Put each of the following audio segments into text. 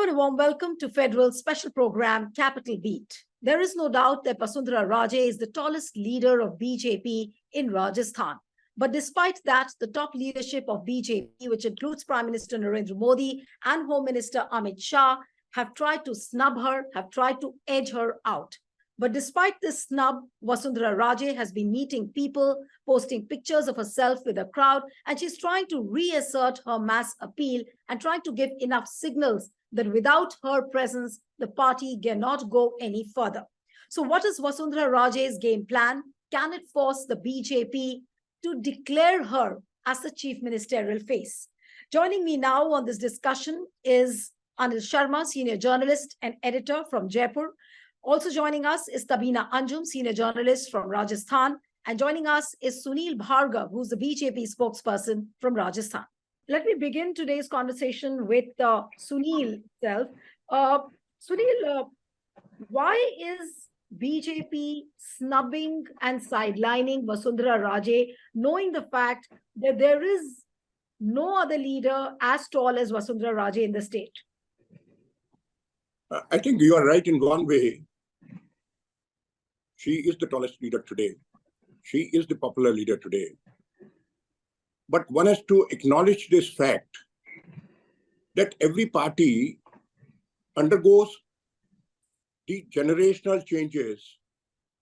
and a warm welcome to Federal's special program, Capital Beat. There is no doubt that Vasundhara Raje is the tallest leader of BJP in Rajasthan. But despite that, the top leadership of BJP, which includes Prime Minister Narendra Modi and Home Minister Amit Shah, have tried to snub her, have tried to edge her out. But despite this snub, Vasundhara Raje has been meeting people, posting pictures of herself with a crowd, and she's trying to reassert her mass appeal and trying to give enough signals that without her presence, the party cannot go any further. So what is Vasundhara Raje's game plan? Can it force the BJP to declare her as the chief ministerial face? Joining me now on this discussion is Anil Sharma, senior journalist and editor from Jaipur. Also joining us is Tabina Anjum, senior journalist from Rajasthan. And joining us is Sunil Bhargav, who's the BJP spokesperson from Rajasthan. Let me begin today's conversation with Sunil itself. Sunil, why is BJP snubbing and sidelining Vasundhara Raje, knowing the fact that there is no other leader as tall as Vasundhara Raje in the state? I think you are right in one way. She is the tallest leader today. She is the popular leader today. But one has to acknowledge this fact that every party undergoes the generational changes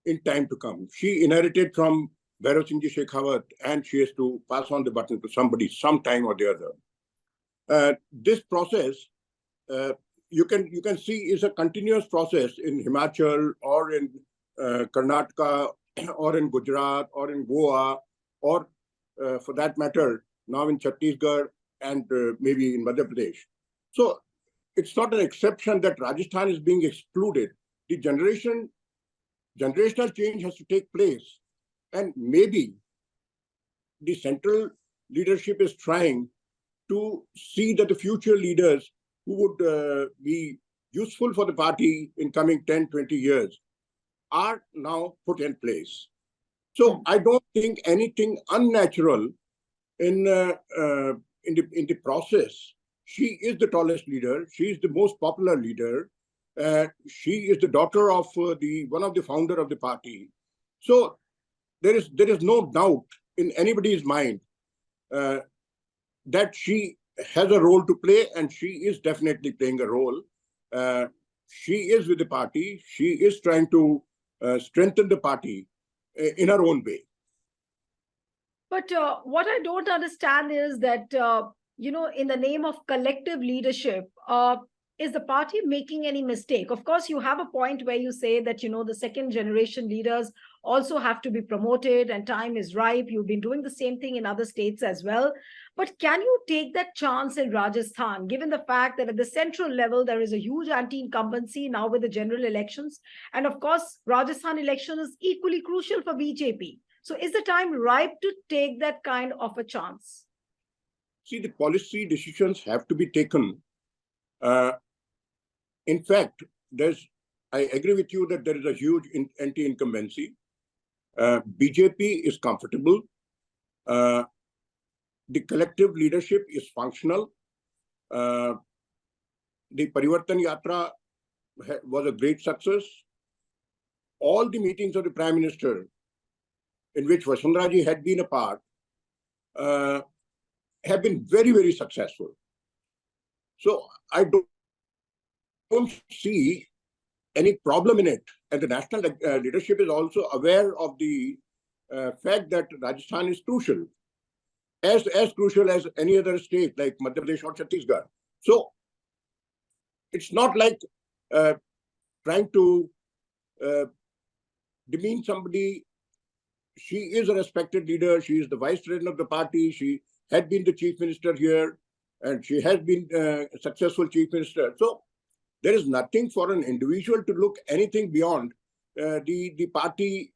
in time to come. She inherited from Bhairav Singh Ji Shekhawat, and she has to pass on the baton to somebody sometime or the other. This process, you can see, is a continuous process in Himachal or in Karnataka or in Gujarat or in Goa or for that matter, now in Chhattisgarh and maybe in Madhya Pradesh. So it's not an exception that Rajasthan is being excluded. The generational change has to take place. And maybe the central leadership is trying to see that the future leaders who would be useful for the party in coming 10, 20 years are now put in place. So I don't think anything unnatural in the process. She is the tallest leader. She is the most popular leader. She is the daughter of one of the founder of the party. So there is no doubt in anybody's mind that she has a role to play, and she is definitely playing a role. She is with the party. She is trying to strengthen the party in her own way. But what I don't understand is that, in the name of collective leadership, is the party making any mistake? Of course, you have a point where you say that, the second generation leaders also have to be promoted and time is ripe. You've been doing the same thing in other states as well. But can you take that chance in Rajasthan, given the fact that at the central level, there is a huge anti-incumbency now with the general elections? And of course, Rajasthan election is equally crucial for BJP. So is the time ripe to take that kind of a chance? See, the policy decisions have to be taken. In fact, I agree with you that there is a huge anti-incumbency. BJP is comfortable. The collective leadership is functional. The Parivartan Yatra was a great success. All the meetings of the Prime Minister in which Vasundhara Ji had been a part have been very, very successful. So I don't see any problem in it. And the national leadership is also aware of the fact that Rajasthan is crucial, as crucial as any other state like Madhya Pradesh or Chhattisgarh. So it's not like trying to demean somebody. She is a respected leader. She is the vice president of the party. She had been the chief minister here, and she has been a successful chief minister. So there is nothing for an individual to look anything beyond the party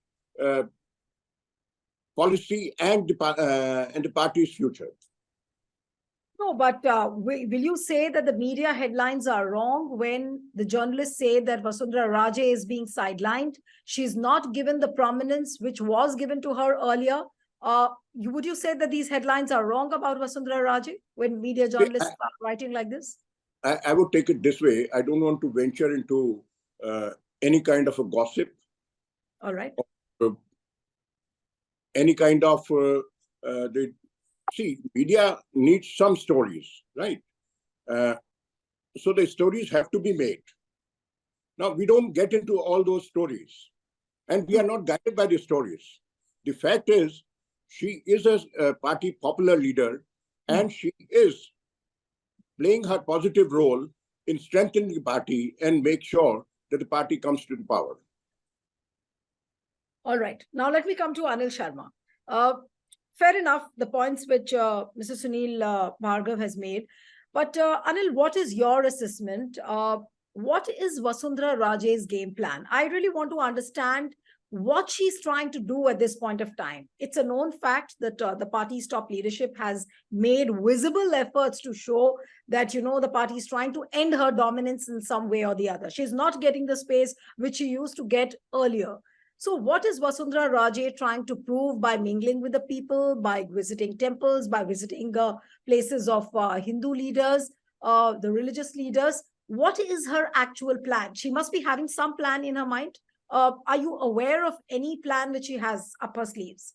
policy and the party's future. No, but will you say that the media headlines are wrong when the journalists say that Vasundhara Raje is being sidelined? She's not given the prominence which was given to her earlier. Would you say that these headlines are wrong about Vasundhara Raje when media journalists are writing like this? I would take it this way. I don't want to venture into any kind of a gossip. All right. Or, any kind of media needs some stories, right? So the stories have to be made. Now, we don't get into all those stories, and we are not guided by the stories. The fact is, she is a party popular leader, and she is playing her positive role in strengthening the party and make sure that the party comes to the power. All right. Now let me come to Anil Sharma. Fair enough, the points which Mr. Sunil Bhargav has made. But Anil, what is your assessment? What is Vasundhara Raje's game plan? I really want to understand what she's trying to do at this point of time. It's a known fact that the party's top leadership has made visible efforts to show that, the party is trying to end her dominance in some way or the other. She's not getting the space which she used to get earlier. So what is Vasundhara Raje trying to prove by mingling with the people, by visiting temples, by visiting places of Hindu leaders, the religious leaders? What is her actual plan? She must be having some plan in her mind. Are you aware of any plan which she has up her sleeves?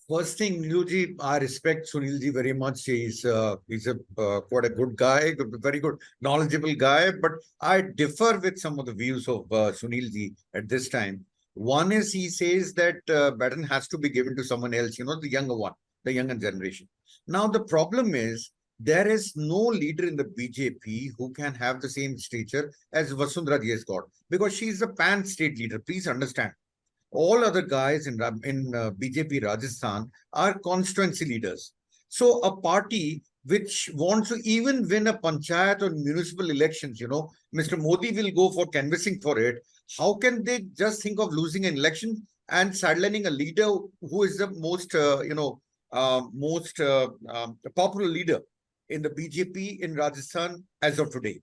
First thing, Niluji, I respect Sunilji very much. He's quite a good guy, very good, knowledgeable guy. But I differ with some of the views of Sunilji at this time. One is he says that baton has to be given to someone else, the younger one, the younger generation. Now, the problem is there is no leader in the BJP who can have the same stature as Vasundhara Raje has got, because she is a pan-state leader. Please understand. All other guys in BJP Rajasthan are constituency leaders. So a party which wants to even win a panchayat or municipal elections, Mr. Modi will go for canvassing for it. How can they just think of losing an election and sidelining a leader who is the most, popular leader in the BJP in Rajasthan as of today?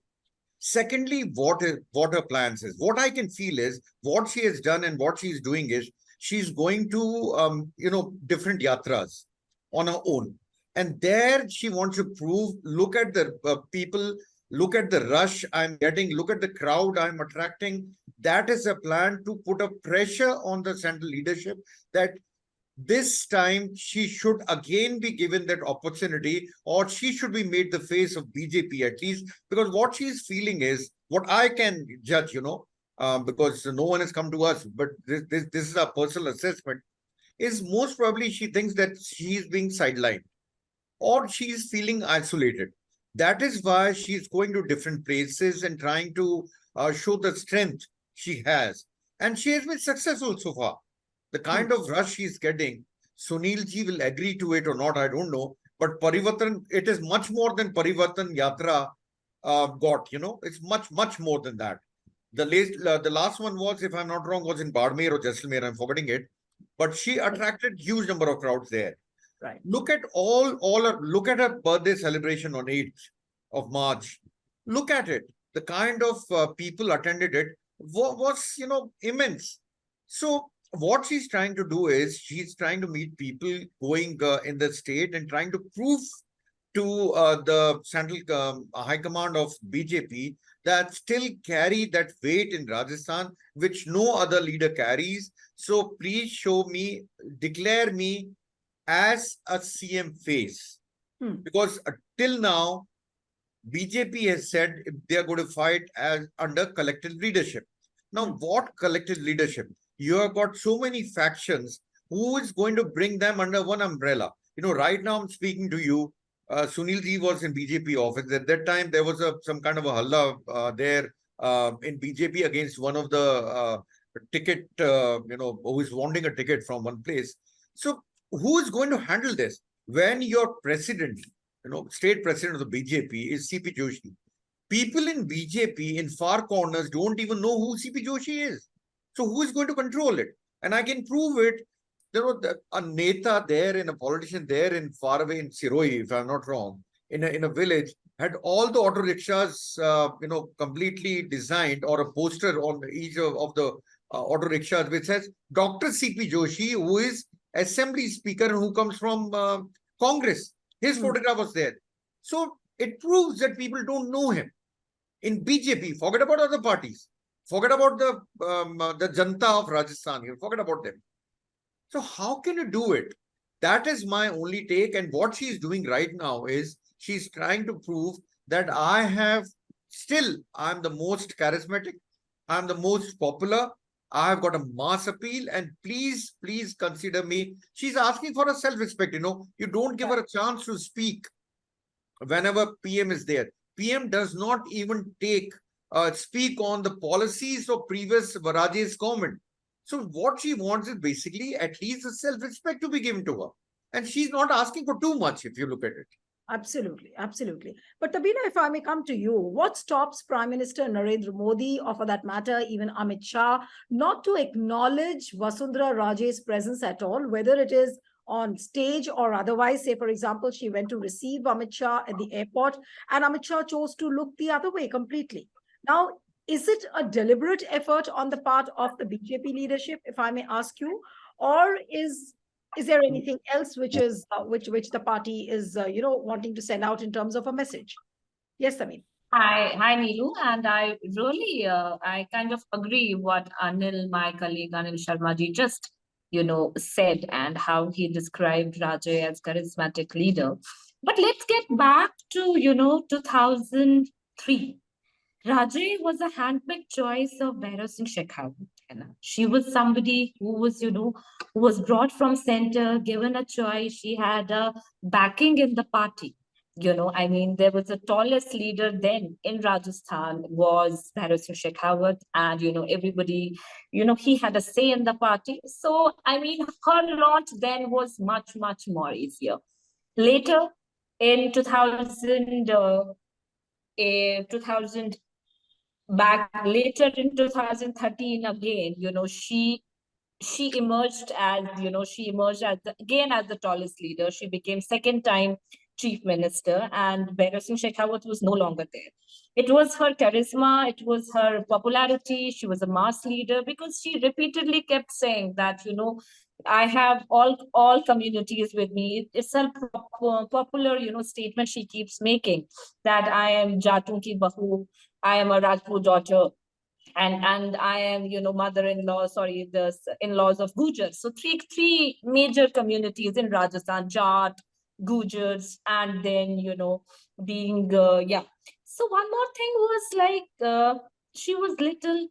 Secondly, what her plans is. What I can feel is what she has done and what she's doing is she's going to, different yatras on her own. And there she wants to prove, look at the people, look at the rush I'm getting, look at the crowd I'm attracting. That is a plan to put a pressure on the central leadership that this time she should again be given that opportunity, or she should be made the face of BJP at least, because what she's feeling is, what I can judge, because no one has come to us, but this is a personal assessment, is most probably she thinks that she's being sidelined or she's feeling isolated. That is why she's going to different places and trying to show the strength she has. And she has been successful so far. The kind of rush she's getting, Sunilji will agree to it or not, I don't know. But Parivartan, it is much more than Parivartan Yatra got, it's much, much more than that. The last one was, if I'm not wrong, was in Badmer or Jaisalmer, I'm forgetting it. But she attracted huge number of crowds there. Right. Look at look at her birthday celebration on 8th of March. Look at it. The kind of people attended it was immense. So what she's trying to do is she's trying to meet people going in the state and trying to prove to the central high command of BJP that still carry that weight in Rajasthan, which no other leader carries. So please show me, declare me as a CM face. Because till now, BJP has said they are going to fight under collective leadership. Now, what collective leadership? You have got so many factions. Who is going to bring them under one umbrella? Right now I'm speaking to you. Sunilji was in BJP office. At that time, there was some kind of a halla there in BJP against one of the ticket, who is wanting a ticket from one place. So who is going to handle this? When your president, state president of the BJP is CP Joshi. People in BJP in far corners don't even know who CP Joshi is. So who is going to control it? And I can prove it. There was a neta there, and a politician there in far away in Siroi, if I'm not wrong, in a village, had all the auto rickshaws, completely designed, or a poster on each of the auto rickshaws which says Dr. CP Joshi, who is Assembly Speaker and who comes from Congress. His photograph was there. So It proves that people don't know him. In BJP, forget about other parties. Forget about the Janta of Rajasthan. You forget about them. So how can you do it? That is my only take. And what she's doing right now is she's trying to prove that I'm the most charismatic. I'm the most popular. I have got a mass appeal, and please consider me. She's asking for a self-respect. You don't give her a chance to speak whenever PM is there. PM does not even speak on the policies of previous Raje's government. So what she wants is basically at least a self-respect to be given to her. And she's not asking for too much if you look at it. Absolutely, absolutely. But Tabina, if I may come to you, what stops Prime Minister Narendra Modi, or for that matter, even Amit Shah, not to acknowledge Vasundhara Raje's presence at all, whether it is on stage or otherwise? Say, for example, she went to receive Amit Shah at the airport, and Amit Shah chose to look the other way completely. Now, is it a deliberate effort on the part of the BJP leadership, if I may ask you, or is there anything else which is which the party is wanting to send out in terms of a message? Yes, Sameer. Hi, Neelu, and I really, I kind of agree what my colleague Anil Sharma ji just, said, and how he described Rajay as charismatic leader. But let's get back to, 2003. Rajay was a handpicked choice of Bhairav Singh Shekhawat. She was somebody who was brought from center, given a choice. She had a backing in the party. There was the tallest leader then in Rajasthan was Bhairav Singh Shekhawat, and everybody, he had a say in the party. So her launch then was much more easier. Later, in 2000 back later in 2013 again, she emerged as again as the tallest leader. She became second time chief minister, and Bhairav Singh Shekhawat was no longer there. It was her charisma, it was her popularity. She was a mass leader because she repeatedly kept saying that, I have all communities with me. It's a popular, statement she keeps making, that I am Jatun ki bahu, I am a Rajput daughter, and I am, mother-in-law, the in-laws of Gujars. So three major communities in Rajasthan: Jat, Gujars, and then, being, So one more thing was like, she was little,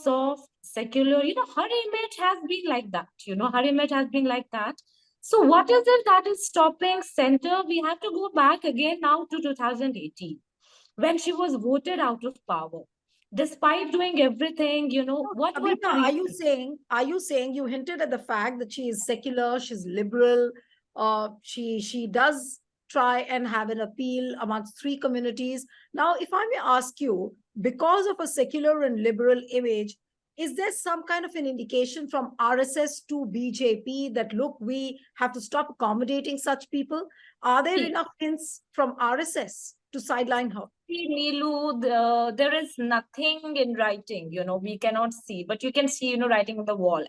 soft, secular. Her image has been like that. Her image has been like that. So what is it that is stopping center? We have to go back again now to 2018, when she was voted out of power. Despite doing everything, what Abhina, are you saying you hinted at the fact that she is secular, she's liberal, she does try and have an appeal amongst three communities. Now, if I may ask you, because of a secular and liberal image, is there some kind of an indication from RSS to BJP that, look, we have to stop accommodating such people? Are there enough hints from RSS to sideline her? Neelu, there is nothing in writing, we cannot see, but you can see, writing on the wall.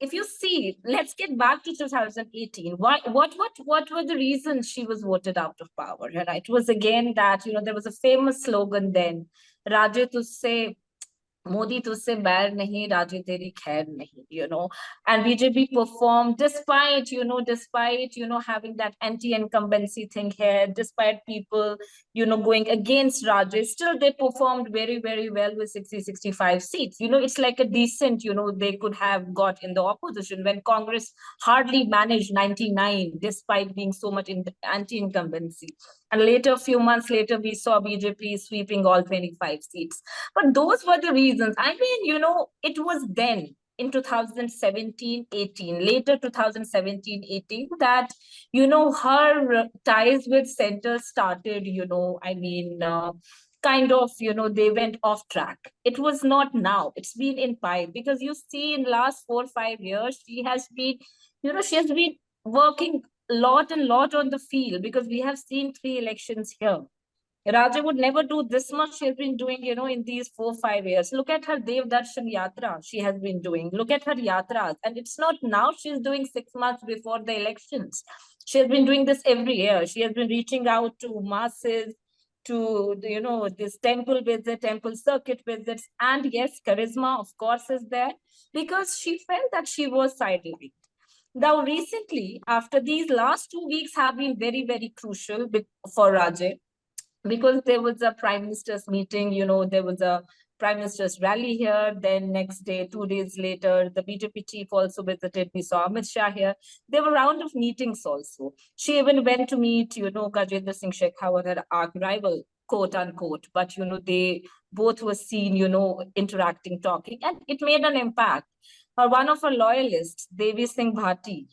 If you see, let's get back to 2018. What were the reasons she was voted out of power? Right? It was again that, there was a famous slogan then, Raje to say, Modi तुझसे बैर नहीं, राजे तेरी खैर नहीं, and BJP performed despite having that anti-incumbency thing here, despite people, going against Raje, still they performed very, very well with 65 seats. It's like a decent, they could have got in the opposition when Congress hardly managed 99, despite being so much in anti-incumbency. And later, a few months later, we saw BJP sweeping all 25 seats. But those were the reasons. It was then in 2017-18, later 2017-18, that, her ties with center started, kind of, they went off track. It was not now. It's been in pipe, because you see in last 4 or 5 years, she has been working lot on the field, because we have seen 3 elections here. Raja would never do this much she has been doing, in these 4-5 years. Look at her Dev Darshan Yatra she has been doing. Look at her yatras. And it's not now she's doing 6 months before the elections. She has been doing this every year. She has been reaching out to masses, to, this temple visit, temple circuit visits. And yes, charisma, of course, is there because she felt that she was sidelined. Now, recently, after these last 2 weeks have been very, very crucial for Raje, because there was a prime minister's meeting, there was a prime minister's rally here. Then next day, 2 days later, the BJP chief also visited. We saw Amit Shah here. There were round of meetings also. She even went to meet, Gajendra Singh Shekhawat, her arch rival, quote unquote. But, they both were seen, interacting, talking, and it made an impact. One of her loyalists, Devi Singh Bhati,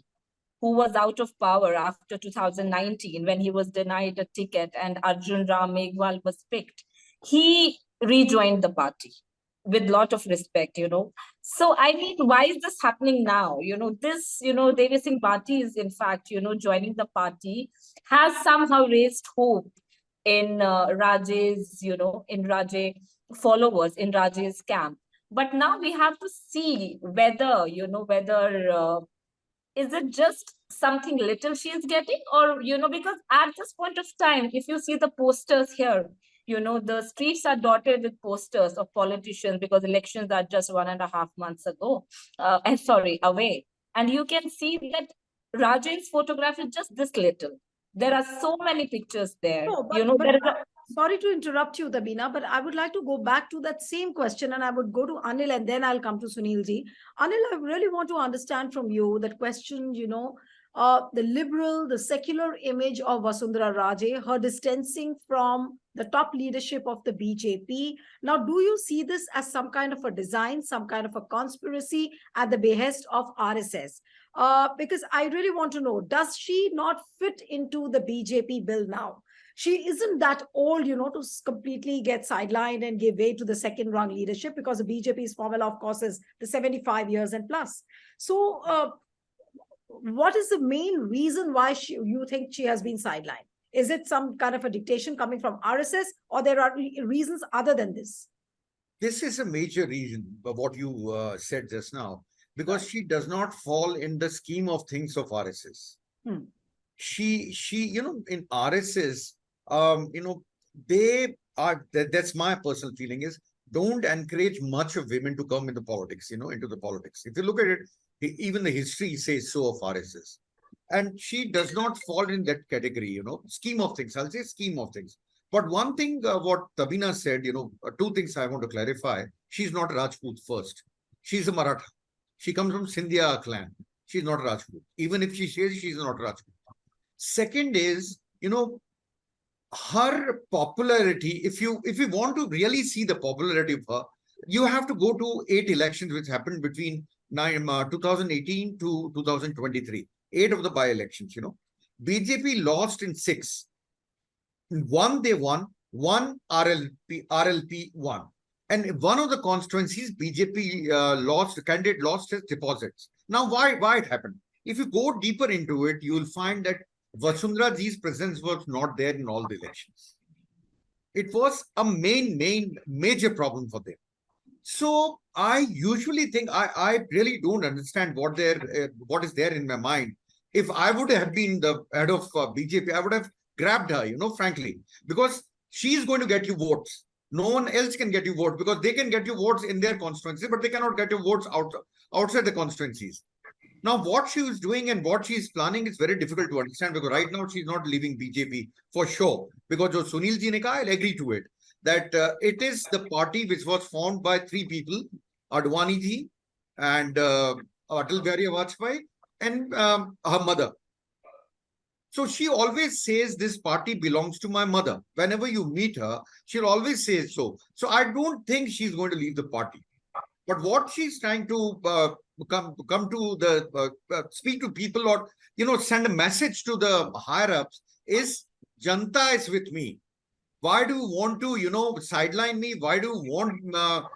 who was out of power after 2019 when he was denied a ticket and Arjun Ram Meghwal was picked, he rejoined the party with lot of respect, So, I mean, why is this happening now? Devi Singh Bhati is, in fact, joining the party, has somehow raised hope in Raje's, in Raje followers, in Raje's camp. But now we have to see whether, is it just something little she is getting, or, because at this point of time, if you see the posters here, the streets are dotted with posters of politicians because elections are just 1.5 months ago, away. And you can see that Raj's photograph is just this little. There are so many pictures there. No, sorry to interrupt you, Tabina, but I would like to go back to that same question, and I would go to Anil and then I'll come to Sunilji. Anil, I really want to understand from you that question, the liberal, the secular image of Vasundhara Raje, her distancing from the top leadership of the BJP. Now, do you see this as some kind of a design, some kind of a conspiracy at the behest of RSS? Because I really want to know, does she not fit into the BJP bill now? She isn't that old, to completely get sidelined and give way to the second rung leadership, because the BJP's formula, of course, is the 75 years and plus. So what is the main reason why you think she has been sidelined? Is it some kind of a dictation coming from RSS, or there are reasons other than this? This is a major reason of what you said just now, because she does not fall in the scheme of things of RSS. She, in RSS, they are, that's my personal feeling, is don't encourage much of women to come into politics, into the politics. If you look at it, even the history says so of RSS. And she does not fall in that category, scheme of things. I'll say scheme of things. But one thing, what Tabina said, 2 things I want to clarify. She's not Rajput first. She's a Maratha. She comes from Scindia clan. She's not Rajput. Even if she says she's not Rajput. Second is, her popularity, if you want to really see the popularity of her, you have to go to 8 elections which happened between 2018 to 2023. 8 of the by-elections, BJP lost in 6. 1 they won, 1 RLP won. And one of the constituencies, BJP candidate lost his deposits. Now, why it happened? If you go deeper into it, you will find that Vasundhara Ji's presence was not there in all the elections. It was a major problem for them. So I usually think, I really don't understand what is there in my mind. If I would have been the head of BJP, I would have grabbed her, frankly, because she's going to get you votes. No one else can get you votes, because they can get you votes in their constituency, but they cannot get you votes outside the constituencies. Now, what she is doing and what she is planning is very difficult to understand, because right now she's not leaving BJP for sure. Because jo Sunil ji ne kaha, I'll agree to it, that it is the party which was formed by 3 people, Advani ji and Atal Bihari Vajpayee and her mother. So she always says this party belongs to my mother. Whenever you meet her, she'll always say so. So I don't think she's going to leave the party. But what she's trying to come to the speak to people, or send a message to the higher ups, is Janta is with me. Why do you want to sideline me? Why do you want not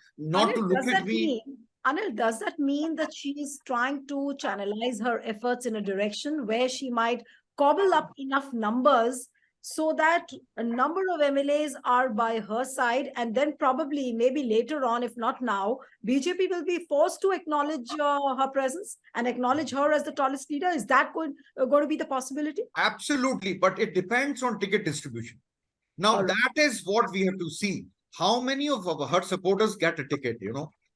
Anil, to look at me? Anil, does that mean that she is trying to channelize her efforts in a direction where she might cobble up enough numbers so that a number of MLAs are by her side, and then probably maybe later on, if not now, BJP will be forced to acknowledge her presence and acknowledge her as the tallest leader? Is that going to be the possibility? Absolutely, but it depends on ticket distribution. Now, All right. that is what we have to see. How many of her supporters get a ticket,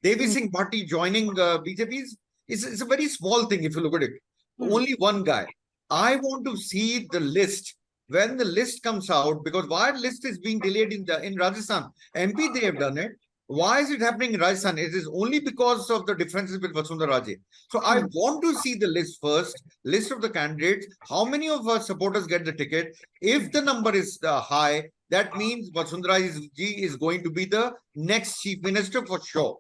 Devi Singh Bhatti joining BJP is a very small thing if you look at it. Only one guy. I want to see the list. When the list comes out, because why list is being delayed in Rajasthan? MP, they have done it. Why is it happening in Rajasthan? It is only because of the differences with Vasundhara Raje. So I want to see the list first, list of the candidates, how many of our supporters get the ticket. If the number is high, that means Vasundhara Ji is going to be the next chief minister for sure.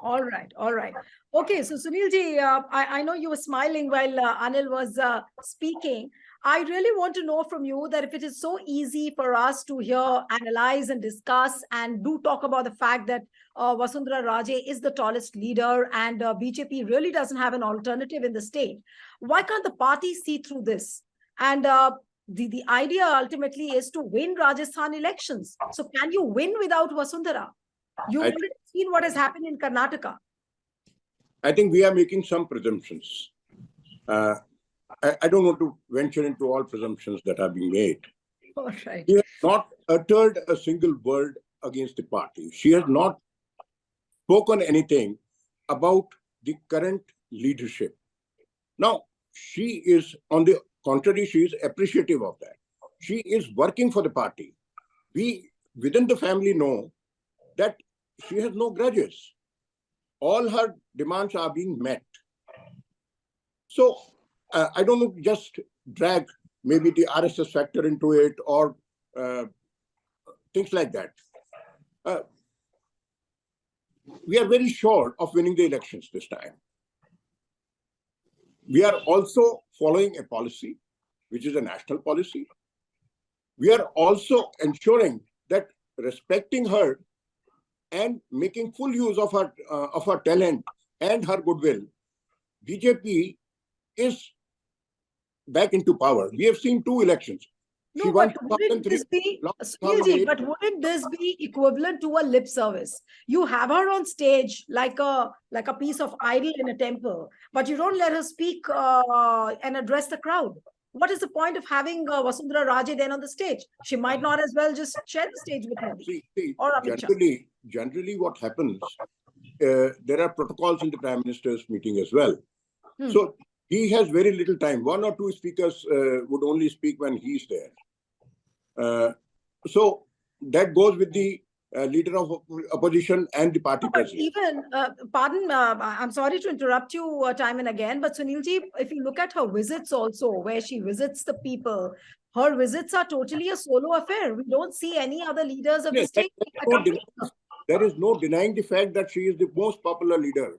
All right, all right. Okay, so Sunil ji, I know you were smiling while Anil was speaking. I really want to know from you that if it is so easy for us to hear, analyze and discuss and do talk about the fact that Vasundhara Raje is the tallest leader and BJP really doesn't have an alternative in the state, why can't the party see through this? And the idea ultimately is to win Rajasthan elections. So can you win without Vasundhara? You've already seen what has happened in Karnataka. I think we are making some presumptions. I don't want to venture into all presumptions that are being made. All right. She has not uttered a single word against the party. She has not spoken anything about the current leadership. Now, she is, on the contrary, she is appreciative of that. She is working for the party. We, within the family, know that she has no grudges. All her demands are being met. So, I don't know, just drag maybe the RSS factor into it or things like that. We are very sure of winning the elections this time. We are also following a policy, which is a national policy. We are also ensuring that respecting her and making full use of her talent and her goodwill, BJP is back into power. We have seen 2 elections. No, but wouldn't this be, Sunilji, but wouldn't this be equivalent to a lip service? You have her on stage like a piece of idol in a temple, but you don't let her speak and address the crowd. What is the point of having Vasundhara Raje then on the stage? She might not as well just share the stage with Modi or Amit Shah. Generally what happens, there are protocols in the Prime Minister's meeting as well. So he has very little time. 1 or 2 speakers would only speak when he's there. So that goes with the leader of opposition and the party president. Even, pardon, I'm sorry to interrupt you time and again, but Sunilji, if you look at her visits also, where she visits the people, her visits are totally a solo affair. We don't see any other leaders of the state. There is no denying the fact that she is the most popular leader.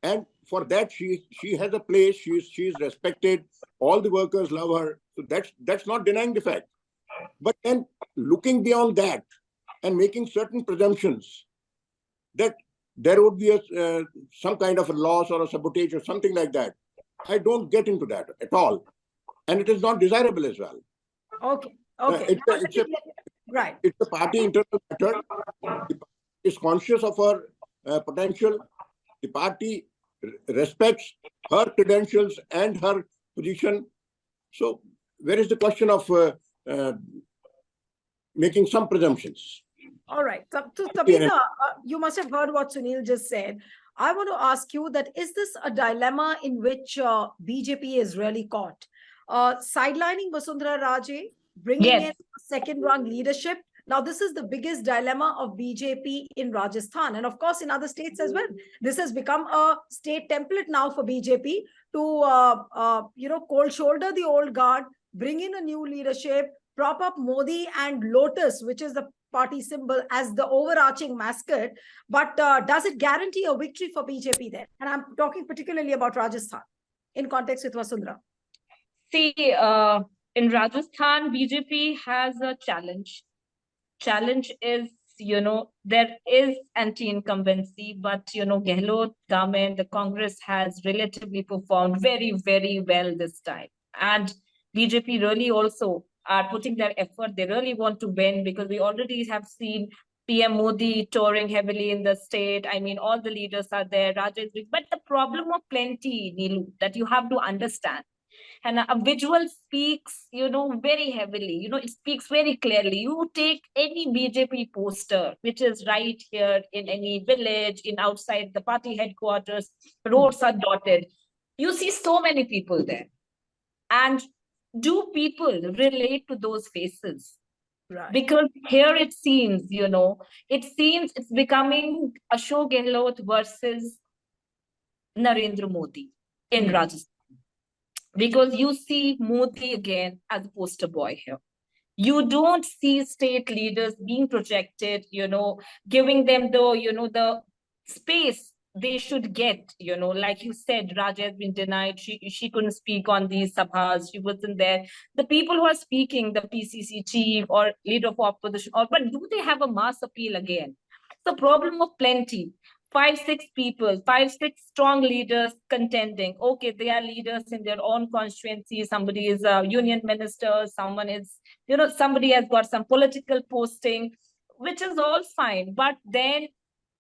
And for that, she has a place. She is respected. All the workers love her. So that's not denying the fact. But then looking beyond that and making certain presumptions that there would be some kind of a loss or a sabotage or something like that, I don't get into that at all. And it is not desirable as well. Okay. Right. It's a party internal matter. The party is conscious of her potential. The party respects her credentials and her position. So where is the question of making some presumptions? All right. So Tabitha, you must have heard what Sunil just said. I want to ask you that, is this a dilemma in which BJP is really caught? Sidelining Vasundhara Raje, bringing in second-rung leadership. Now, this is the biggest dilemma of BJP in Rajasthan, and of course in other states as well. This has become a state template now for BJP to, cold shoulder the old guard, bring in a new leadership, prop up Modi and Lotus, which is the party symbol, as the overarching mascot. But does it guarantee a victory for BJP there? And I'm talking particularly about Rajasthan in context with Vasundhara. See, in Rajasthan, BJP has a challenge. Challenge is, there is anti-incumbency, but, Gehlot government, the Congress has relatively performed very, very well this time. And BJP really also are putting their effort. They really want to win, because we already have seen PM Modi touring heavily in the state. I mean, all the leaders are there. Raja is big. But the problem of plenty, Neelu, that you have to understand. And a visual speaks, very heavily. It speaks very clearly. You take any BJP poster, which is right here in any village, in outside the party headquarters, roads are dotted. You see so many people there. And do people relate to those faces? Right. Because here it seems, it's becoming Ashok Gehlot versus Narendra Modi in Rajasthan. Because you see Modi again as a poster boy here. You don't see state leaders being projected, giving them the space they should get, like you said, Raja has been denied. She couldn't speak on these sabhas. She wasn't there. The people who are speaking, the PCC chief or leader of opposition, but do they have a mass appeal again? The problem of plenty. 5-6 people, 5-6 strong leaders contending. Okay, they are leaders in their own constituency. Somebody is a union minister. Someone is, somebody has got some political posting, which is all fine. But then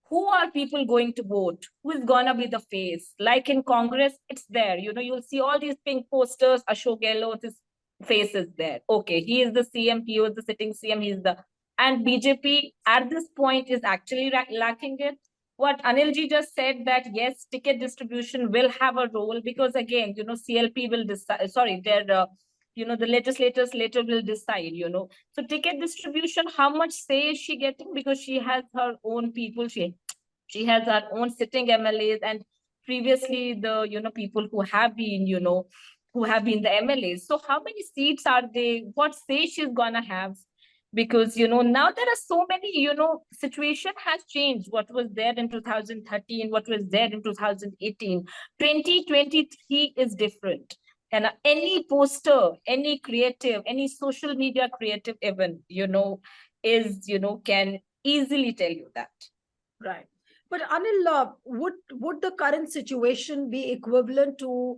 who are people going to vote? Who is going to be the face? Like in Congress, it's there. You'll see all these pink posters. Ashok Gehlot's face is there. Okay, he is the CM, he was the sitting CM, he's the... And BJP at this point is actually lacking it. What Anilji just said, that yes, ticket distribution will have a role, because again, CLP will decide, the legislators later will decide, So ticket distribution, how much say is she getting? Because she has her own people, she has her own sitting MLAs, and previously the, people who have been, who have been the MLAs. So how many seats are they? What say she's gonna have? Because now there are so many, situation has changed. What was there in 2013, what was there in 2018, 2023 is different. And any poster, any creative, any social media creative even, is, can easily tell you that. Right. But Anil, would the current situation be equivalent to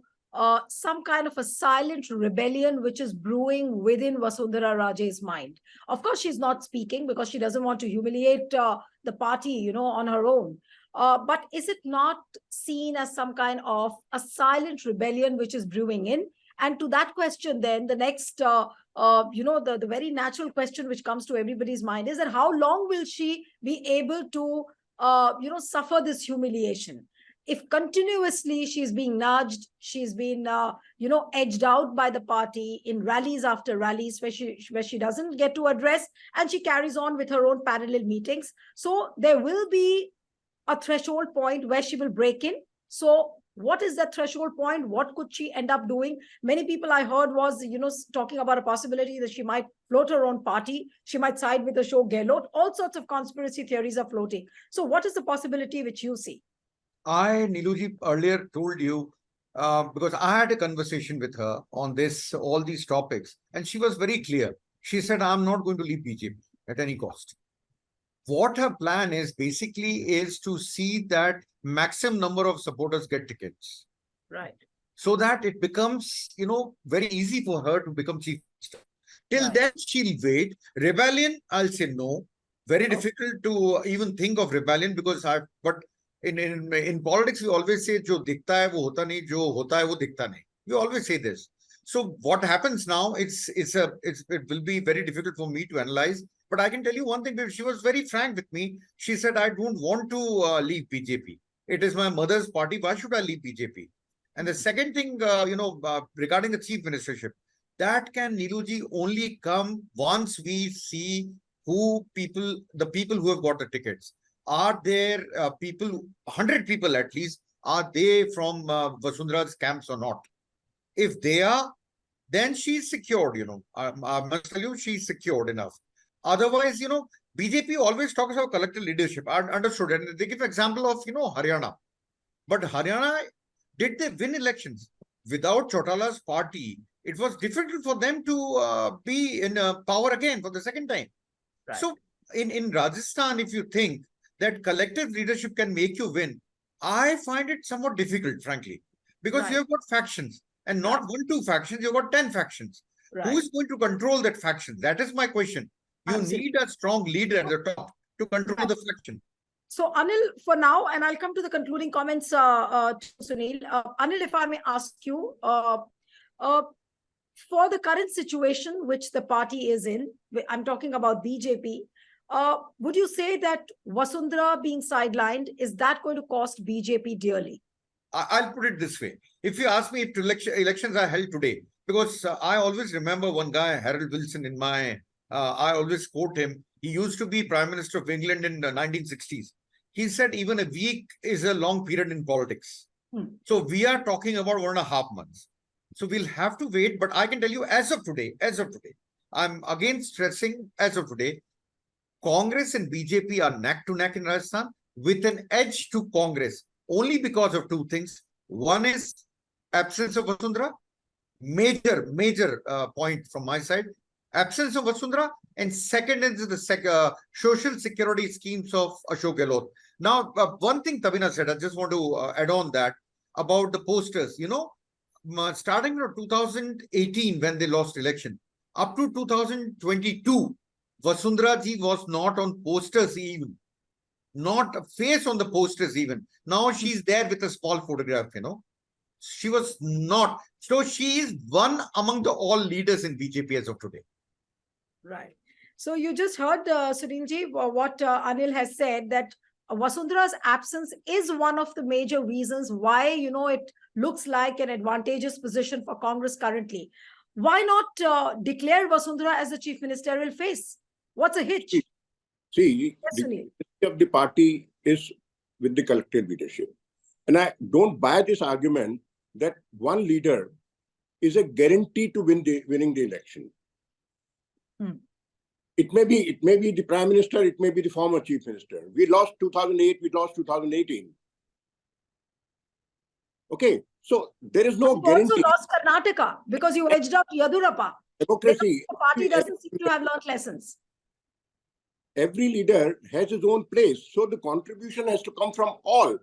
some kind of a silent rebellion which is brewing within Vasundhara Raje's mind? Of course, she's not speaking because she doesn't want to humiliate the party, on her own. But is it not seen as some kind of a silent rebellion which is brewing in? And to that question, then the next, the very natural question which comes to everybody's mind is that how long will she be able to, suffer this humiliation? If continuously she's being nudged, she's been, edged out by the party in rallies after rallies where she doesn't get to address, and she carries on with her own parallel meetings. So there will be a threshold point where she will break in. So what is that threshold point? What could she end up doing? Many people I heard was, talking about a possibility that she might float her own party. She might side with Ashok Gehlot. All sorts of conspiracy theories are floating. So what is the possibility which you see? I, Niluji, earlier told you, because I had a conversation with her on all these topics, and she was very clear. She said, I'm not going to leave BJP at any cost. What her plan is basically is to see that maximum number of supporters get tickets. Right. So that it becomes, very easy for her to become chief minister. Till then, she'll wait. Rebellion, I'll say no. Very difficult to even think of rebellion, because but in politics, we always say, jo dikhta hai, wo hota nahi, jo hota hai, wo dikhta nahi. We always say this. So what happens now, it will be very difficult for me to analyze. But I can tell you one thing, she was very frank with me. She said, I don't want to leave BJP. It is my mother's party. Why should I leave BJP? And the second thing, regarding the chief ministership, that can, Niluji, only come once we see the people who have got the tickets. Are there people, 100 people at least, are they from Vasundhara's camps or not? If they are, then she's secured, I must tell you, she's secured enough. Otherwise, BJP always talks about collective leadership. I understood. And they give example of, Haryana. But Haryana, did they win elections? Without Chautala's party, it was difficult for them to be in power again for the second time. Right. So in Rajasthan, if you think that collective leadership can make you win, I find it somewhat difficult, frankly, because you have got factions, and not 1-2 factions, you've got 10 factions. Who is going to control that faction? That is my question. You Absolutely. need a strong leader at the top to control the faction. So, Anil, for now, and I'll come to the concluding comments to Sunil. Anil, if I may ask you, for the current situation which the party is in, I'm talking about BJP, would you say that Vasundhara being sidelined, is that going to cost BJP dearly? I'll put it this way. If you ask me if elections are held today, because I always remember one guy, Harold Wilson, I always quote him. He used to be Prime Minister of England in the 1960s. He said even a week is a long period in politics. So we are talking about 1.5 months. So we'll have to wait. But I can tell you as of today, I'm again stressing as of today, Congress and BJP are neck to neck in Rajasthan with an edge to Congress only because of two things. One is absence of Vasundhara, major point from my side, absence of Vasundhara, and second is the social security schemes of Ashok Gehlot. Now, one thing Tabina said, I just want to add on that about the posters. You know, starting from 2018 when they lost election, up to 2022, Vasundhara ji was not on posters even. Not a face on the posters even. Now she's there with a small photograph, you know. She was not. So she is one among the all leaders in BJP as of today. Right. So you just heard, Sunilji, what Anil has said, that Vasundhara's absence is one of the major reasons why, you know, it looks like an advantageous position for Congress currently. Why not declare Vasundhara as the chief ministerial face? What's a hitch? See, Yes, the of the party is with the collective leadership. And I don't buy this argument that one leader is a guarantee to winning the election. It may be the prime minister, it may be the former chief minister. We lost 2008, we lost 2018. Okay, so there is no guarantee. You also lost Karnataka because you edged out Yadurappa. Democracy. The party doesn't seem to have learned lessons. Every leader has his own place, so the contribution has to come from all.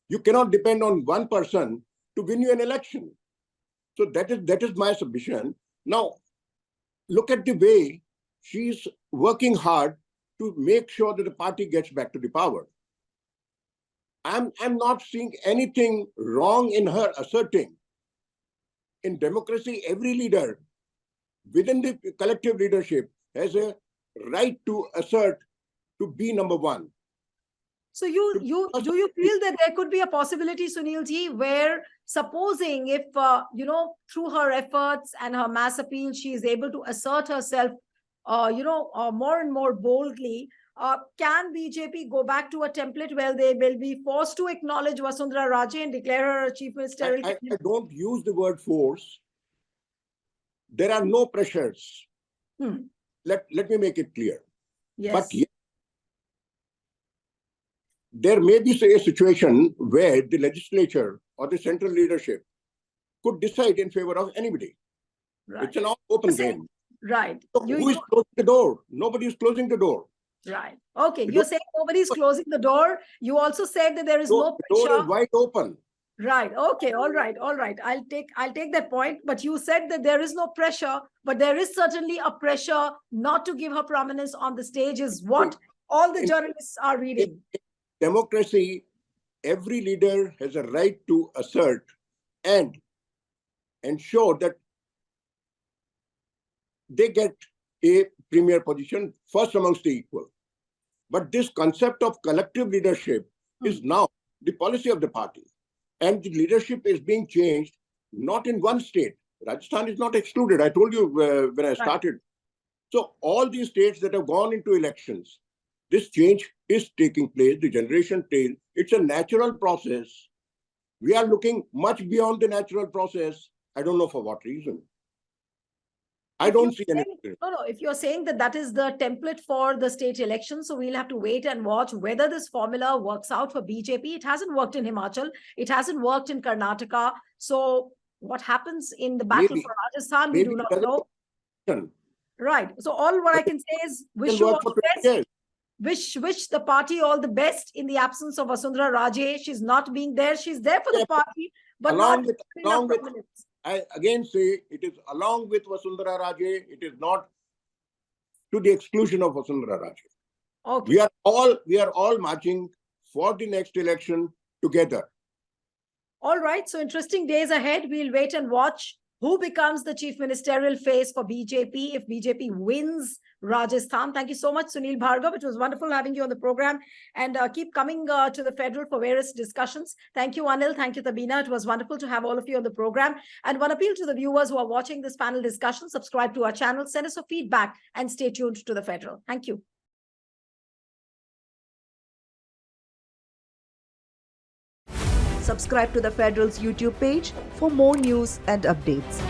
You cannot depend on one person to win you an election. So that is my submission. Now, look at the way she's working hard to make sure that the party gets back to the power. I'm not seeing anything wrong in her asserting. In democracy, every leader within the collective leadership has a right to assert to be number one. So do you feel that there could be a possibility, Sunilji, where supposing if, you know, through her efforts and her mass appeal, she is able to assert herself, you know, more and more boldly, can BJP go back to a template where they will be forced to acknowledge Vasundhara Raje and declare her a chief ministerial? I don't use the word force. There are no pressures. Let me make it clear. Yes. But yes, there may be a situation where the legislature or the central leadership could decide in favor of anybody. Right. It's an open game. Right. So who is closing the door? Nobody is closing the door. Right. Okay. You're saying nobody's closing the door. You also said that there is no pressure. The door is wide open. Right. Okay. All right. All right. I'll take that point. But you said that there is no pressure, but there is certainly a pressure not to give her prominence on the stage is what all the journalists are reading. In democracy, every leader has a right to assert and ensure that they get a premier position first amongst the equal. But this concept of collective leadership is now the policy of the party. And the leadership is being changed, not in one state. Rajasthan is not excluded. I told you when I started. So all these states that have gone into elections, this change is taking place, the generation change. It's a natural process. We are looking much beyond the natural process. I don't know for what reason. I don't see anything. No. If you're saying that that is the template for the state election, so we'll have to wait and watch whether this formula works out for BJP. It hasn't worked in Himachal. It hasn't worked in Karnataka. So what happens in the battle for Rajasthan, we do not know. Right. So all what I can say is wish you all the best. Wish the party all the best in the absence of Vasundhara Raje. She's not being there. She's there for the party, but I again say it is along with Vasundhara Raje. It is not to the exclusion of Vasundhara Raje. Okay. We are all marching for the next election together. All right. So interesting days ahead. We'll wait and watch who becomes the chief ministerial face for BJP if BJP wins Rajasthan. Thank you so much, Sunil Bhargav. It was wonderful having you on the program, and keep coming to the federal for various discussions. Thank you, Anil. Thank you, Tabina. It was wonderful to have all of you on the program. And one appeal to the viewers who are watching this panel discussion, subscribe to our channel, send us your feedback, and stay tuned to the federal. Thank you. Subscribe to the Federal's YouTube page for more news and updates.